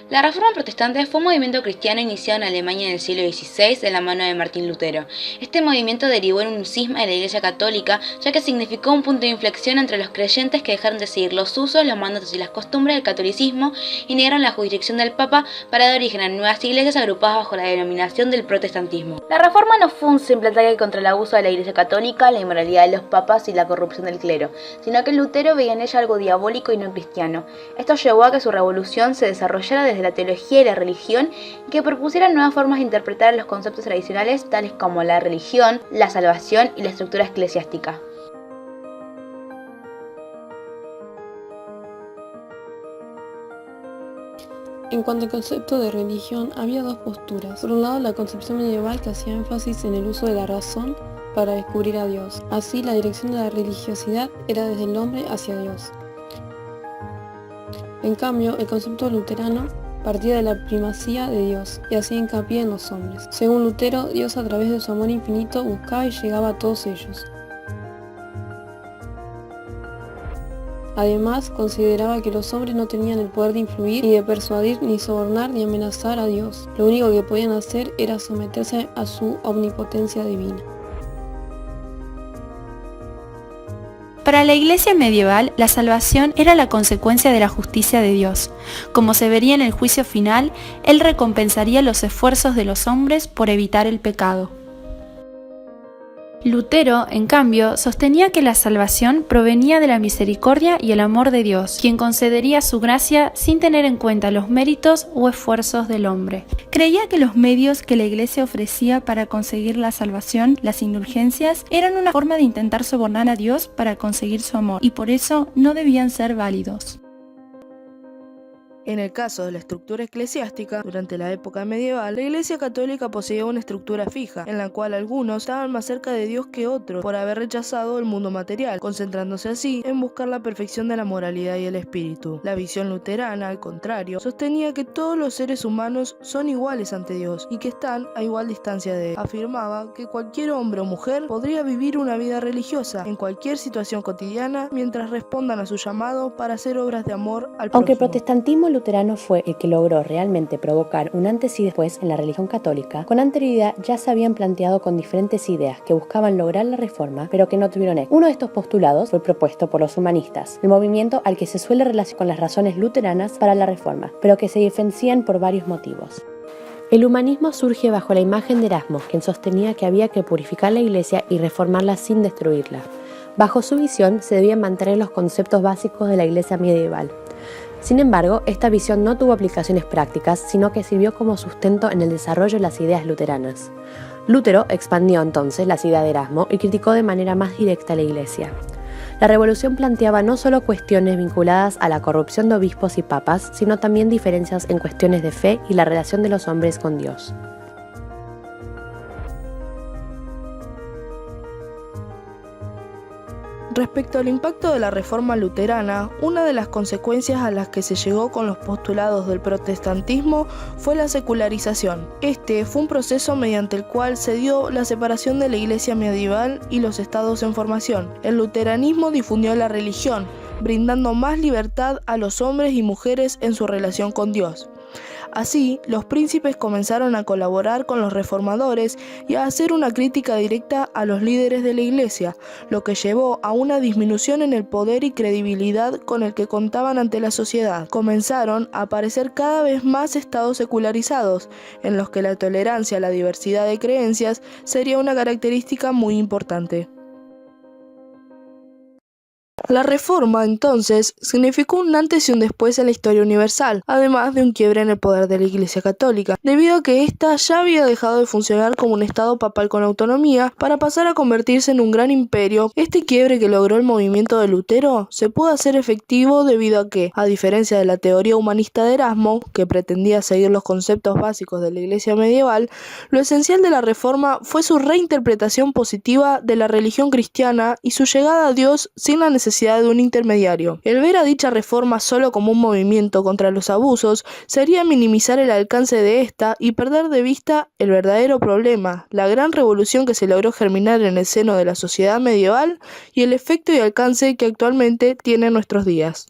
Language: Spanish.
La Reforma Protestante fue un movimiento cristiano iniciado en Alemania en el siglo XVI de la mano de Martín Lutero. Este movimiento derivó en un cisma de la Iglesia Católica, ya que significó un punto de inflexión entre los creyentes que dejaron de seguir los usos, los mandatos y las costumbres del catolicismo y negaron la jurisdicción del Papa para dar origen a nuevas iglesias agrupadas bajo la denominación del protestantismo. La Reforma no fue un simple ataque contra el abuso de la Iglesia Católica, la inmoralidad de los papas y la corrupción del clero, sino que Lutero veía en ella algo diabólico y no cristiano. Esto llevó a que su revolución se desarrollara desde la teología y la religión y que propusieran nuevas formas de interpretar los conceptos tradicionales tales como la religión, la salvación y la estructura eclesiástica. En cuanto al concepto de religión, había dos posturas. Por un lado, la concepción medieval que hacía énfasis en el uso de la razón para descubrir a Dios. Así, la dirección de la religiosidad era desde el hombre hacia Dios. En cambio, el concepto luterano partía de la primacía de Dios y hacía hincapié en los hombres. Según Lutero, Dios a través de su amor infinito buscaba y llegaba a todos ellos. Además, consideraba que los hombres no tenían el poder de influir, ni de persuadir, ni sobornar, ni amenazar a Dios. Lo único que podían hacer era someterse a su omnipotencia divina. Para la Iglesia medieval, la salvación era la consecuencia de la justicia de Dios. Como se vería en el juicio final, Él recompensaría los esfuerzos de los hombres por evitar el pecado. Lutero, en cambio, sostenía que la salvación provenía de la misericordia y el amor de Dios, quien concedería su gracia sin tener en cuenta los méritos o esfuerzos del hombre. Creía que los medios que la Iglesia ofrecía para conseguir la salvación, las indulgencias, eran una forma de intentar sobornar a Dios para conseguir su amor, y por eso no debían ser válidos. En el caso de la estructura eclesiástica, durante la época medieval, la Iglesia Católica poseía una estructura fija, en la cual algunos estaban más cerca de Dios que otros, por haber rechazado el mundo material, concentrándose así en buscar la perfección de la moralidad y el espíritu. La visión luterana, al contrario, sostenía que todos los seres humanos son iguales ante Dios y que están a igual distancia de Él. Afirmaba que cualquier hombre o mujer podría vivir una vida religiosa en cualquier situación cotidiana mientras respondan a su llamado para hacer obras de amor al prójimo. Aunque el protestantismo luterano fue el que logró realmente provocar un antes y después en la religión católica, con anterioridad ya se habían planteado con diferentes ideas que buscaban lograr la reforma, pero que no tuvieron éxito. Uno de estos postulados fue propuesto por los humanistas, el movimiento al que se suele relacionar con las razones luteranas para la reforma, pero que se diferencian por varios motivos. El humanismo surge bajo la imagen de Erasmo, quien sostenía que había que purificar la Iglesia y reformarla sin destruirla. Bajo su visión se debían mantener los conceptos básicos de la Iglesia medieval. Sin embargo, esta visión no tuvo aplicaciones prácticas, sino que sirvió como sustento en el desarrollo de las ideas luteranas. Lutero expandió entonces las ideas de Erasmo y criticó de manera más directa a la Iglesia. La revolución planteaba no solo cuestiones vinculadas a la corrupción de obispos y papas, sino también diferencias en cuestiones de fe y la relación de los hombres con Dios. Respecto al impacto de la reforma luterana, una de las consecuencias a las que se llegó con los postulados del protestantismo fue la secularización. Este fue un proceso mediante el cual se dio la separación de la Iglesia medieval y los estados en formación. El luteranismo difundió la religión, brindando más libertad a los hombres y mujeres en su relación con Dios. Así, los príncipes comenzaron a colaborar con los reformadores y a hacer una crítica directa a los líderes de la Iglesia, lo que llevó a una disminución en el poder y credibilidad con el que contaban ante la sociedad. Comenzaron a aparecer cada vez más estados secularizados, en los que la tolerancia a la diversidad de creencias sería una característica muy importante. La Reforma, entonces, significó un antes y un después en la historia universal, además de un quiebre en el poder de la Iglesia Católica, debido a que ésta ya había dejado de funcionar como un estado papal con autonomía para pasar a convertirse en un gran imperio. Este quiebre que logró el movimiento de Lutero se pudo hacer efectivo debido a que, a diferencia de la teoría humanista de Erasmo, que pretendía seguir los conceptos básicos de la Iglesia medieval, lo esencial de la Reforma fue su reinterpretación positiva de la religión cristiana y su llegada a Dios sin la necesidad de un intermediario. El ver a dicha reforma solo como un movimiento contra los abusos sería minimizar el alcance de esta y perder de vista el verdadero problema, la gran revolución que se logró germinar en el seno de la sociedad medieval y el efecto y alcance que actualmente tiene en nuestros días.